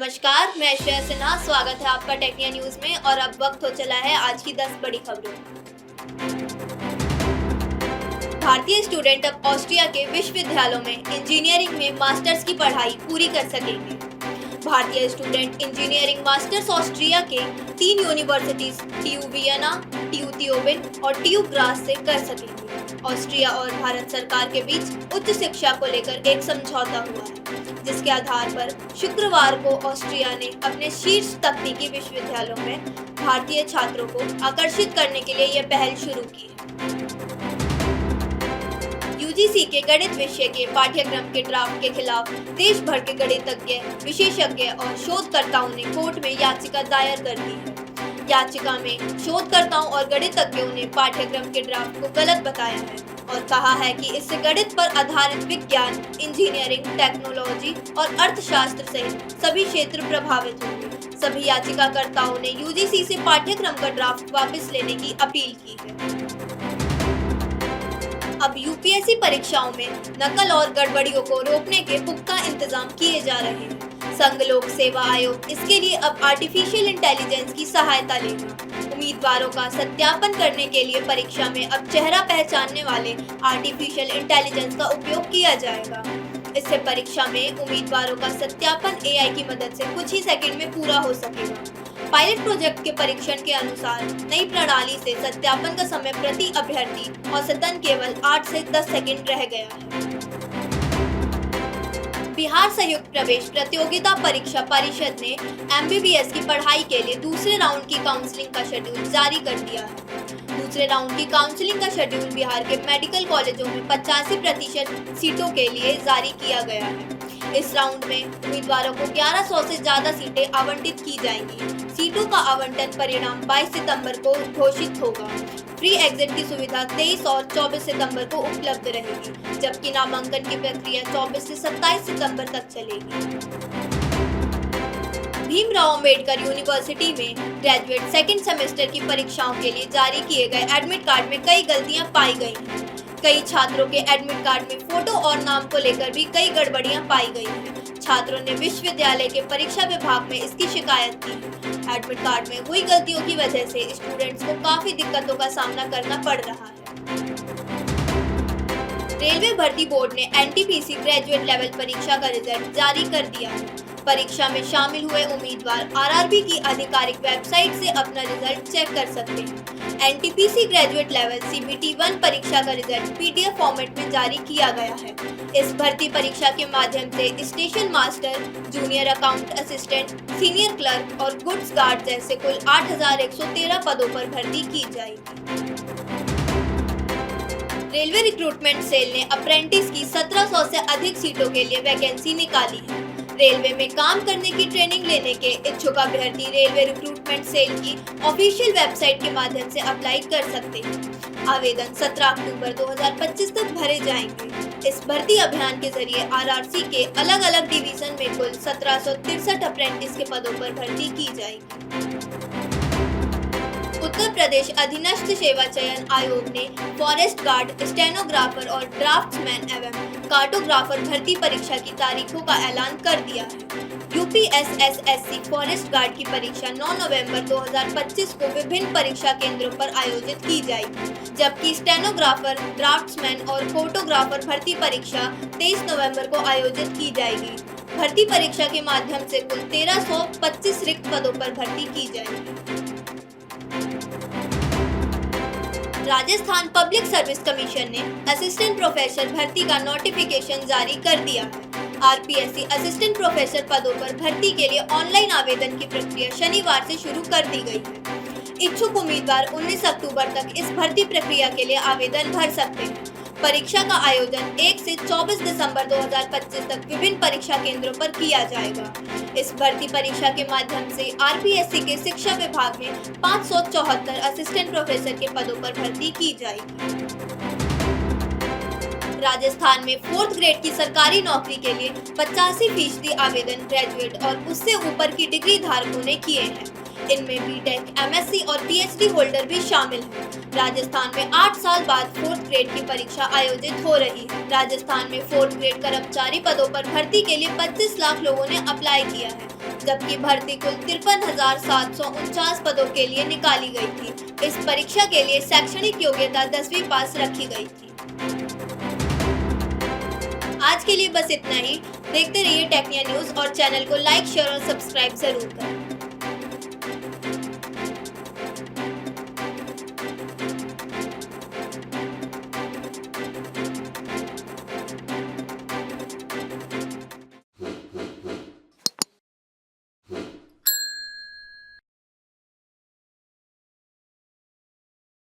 नमस्कार, मैं श्रेया सिन्हा। स्वागत है आपका टेक्निया न्यूज में और अब वक्त हो चला है आज की 10 बड़ी खबरों। भारतीय स्टूडेंट अब ऑस्ट्रिया के विश्वविद्यालयों में इंजीनियरिंग में मास्टर्स की पढ़ाई पूरी कर सकेंगे। भारतीय स्टूडेंट इंजीनियरिंग मास्टर्स ऑस्ट्रिया के 3 यूनिवर्सिटीज TU वियना, TU त्यूबिन और TU ग्रास से कर सकेंगे। ऑस्ट्रिया और भारत सरकार के बीच उच्च शिक्षा को लेकर एक समझौता हुआ है, जिसके आधार पर शुक्रवार को ऑस्ट्रिया ने अपने शीर्ष तकनीकी विश्वविद्यालयों में भारतीय छात्रों को आकर्षित करने के लिए यह पहल शुरू की है। UGC के गणित विषय के पाठ्यक्रम के ड्राफ्ट के खिलाफ देश भर के गणितज्ञ, विशेषज्ञ और शोधकर्ताओं ने कोर्ट में याचिका दायर कर दी है। याचिका में शोधकर्ताओं और गणितज्ञों ने पाठ्यक्रम के ड्राफ्ट को गलत बताया है और कहा है कि इससे गणित पर आधारित विज्ञान, इंजीनियरिंग, टेक्नोलॉजी और अर्थशास्त्र सहित सभी क्षेत्र प्रभावित होंगे। सभी याचिकाकर्ताओं ने UGC से पाठ्यक्रम का ड्राफ्ट वापस लेने की अपील की है। अब UPSC परीक्षाओं में नकल और गड़बड़ियों को रोकने के पुख्ता इंतजाम किए जा रहे हैं। संघ लोक सेवा आयोग इसके लिए अब आर्टिफिशियल इंटेलिजेंस की सहायता लेगा। उम्मीदवारों का सत्यापन करने के लिए परीक्षा में अब चेहरा पहचानने वाले आर्टिफिशियल इंटेलिजेंस का उपयोग किया जाएगा। इससे परीक्षा में उम्मीदवारों का सत्यापन AI की मदद से कुछ ही सेकंड में पूरा हो सकेगा। पायलट प्रोजेक्ट के परीक्षण के अनुसार नई प्रणाली से सत्यापन का समय प्रति अभ्यर्थी औसतन केवल 8 से 10 सेकंड रह गया है। बिहार संयुक्त प्रवेश प्रतियोगिता परीक्षा परिषद ने MBBS की पढ़ाई के लिए दूसरे राउंड की काउंसलिंग का शेड्यूल जारी कर दिया है। दूसरे राउंड की काउंसलिंग का शेड्यूल बिहार के मेडिकल कॉलेजों में 85% सीटों के लिए जारी किया गया है। इस राउंड में उम्मीदवारों को 1100 से ज्यादा सीटें आवंटित की जाएंगी। सीटों का आवंटन परिणाम 22 सितंबर को घोषित होगा। फ्री एग्जिट की सुविधा 23 और 24 सितंबर को उपलब्ध रहेगी, जबकि नामांकन की प्रक्रिया 24 से 27 सितंबर तक चलेगी। भीमराव अंबेडकर यूनिवर्सिटी में ग्रेजुएट सेकेंड सेमेस्टर की परीक्षाओं के लिए जारी किए गए एडमिट कार्ड में कई गलतियां पाई गई हैं। कई छात्रों के एडमिट कार्ड में फोटो और नाम को लेकर भी कई गड़बड़ियां पाई गई हैं। छात्रों ने विश्वविद्यालय के परीक्षा विभाग में इसकी शिकायत की है। एडमिट कार्ड में हुई गलतियों की वजह से स्टूडेंट्स को काफी दिक्कतों का सामना करना पड़ रहा है। रेलवे भर्ती बोर्ड ने NTPC ग्रेजुएट लेवल परीक्षा का रिजल्ट जारी कर दिया है। परीक्षा में शामिल हुए उम्मीदवार RRB की आधिकारिक वेबसाइट से अपना रिजल्ट चेक कर सकते हैं। NTPC ग्रेजुएट लेवल CBT-1 परीक्षा का रिजल्ट PDF फॉर्मेट में जारी किया गया है। इस भर्ती परीक्षा के माध्यम से station master, junior account assistant, senior clerk और गुड्स गार्ड जैसे कुल 8113 पदों पर भर्ती की जाएगी। रेलवे रिक्रूटमेंट सेल ने अप्रेंटिस की 1700 से अधिक सीटों के लिए वैकेंसी निकाली है। रेलवे में काम करने की ट्रेनिंग लेने के इच्छुक अभ्यर्थी रेलवे रिक्रूटमेंट सेल की ऑफिशियल वेबसाइट के माध्यम से अप्लाई कर सकते हैं। आवेदन 17 अक्टूबर 2025 तक भरे जाएंगे। इस भर्ती अभियान के जरिए RRC के अलग अलग डिवीजन में कुल 1763 अप्रेंटिस के पदों पर भर्ती की जाएगी। उत्तर प्रदेश अधीनस्थ सेवा चयन आयोग ने फॉरेस्ट गार्ड, स्टेनोग्राफर और ड्राफ्ट्समैन एवं कार्टोग्राफर भर्ती परीक्षा की तारीखों का ऐलान कर दिया है। UPSSSC फॉरेस्ट गार्ड की परीक्षा 9 नवंबर 2025 को विभिन्न परीक्षा केंद्रों पर आयोजित की जाएगी, जबकि स्टेनोग्राफर, ड्राफ्ट्समैन और फोटोग्राफर भर्ती परीक्षा 23 नवंबर को आयोजित की जाएगी। भर्ती परीक्षा के माध्यम से कुल 1325 रिक्त पदों पर भर्ती की जाएगी। राजस्थान पब्लिक सर्विस कमीशन ने असिस्टेंट प्रोफेसर भर्ती का नोटिफिकेशन जारी कर दिया है। RPSC असिस्टेंट प्रोफेसर पदों पर भर्ती के लिए ऑनलाइन आवेदन की प्रक्रिया शनिवार से शुरू कर दी गई है। इच्छुक उम्मीदवार 19 अक्टूबर तक इस भर्ती प्रक्रिया के लिए आवेदन भर सकते हैं। परीक्षा का आयोजन 1 से 24 दिसंबर 2025 तक विभिन्न परीक्षा केंद्रों पर किया जाएगा। इस भर्ती परीक्षा के माध्यम से RPSC के शिक्षा विभाग में 574 असिस्टेंट प्रोफेसर के पदों पर भर्ती की जाएगी। राजस्थान में 4th ग्रेड की सरकारी नौकरी के लिए 85% आवेदन ग्रेजुएट और उससे ऊपर की डिग्री धारकों ने किए हैं। इनमें BTech, MSc और PhD होल्डर भी शामिल हैं। राजस्थान में 8 साल बाद 4th ग्रेड की परीक्षा आयोजित हो रही है। राजस्थान में 4th ग्रेड कर्मचारी पदों पर भर्ती के लिए 25 लाख लोगों ने अप्लाई किया है, जबकि भर्ती कुल 53,749 पदों के लिए निकाली गई थी। इस परीक्षा के लिए शैक्षणिक योग्यता 10वीं पास रखी गई थी। आज के लिए बस इतना ही। देखते रहिए टेक्निया न्यूज और चैनल को लाइक, शेयर और सब्सक्राइब जरूर करें।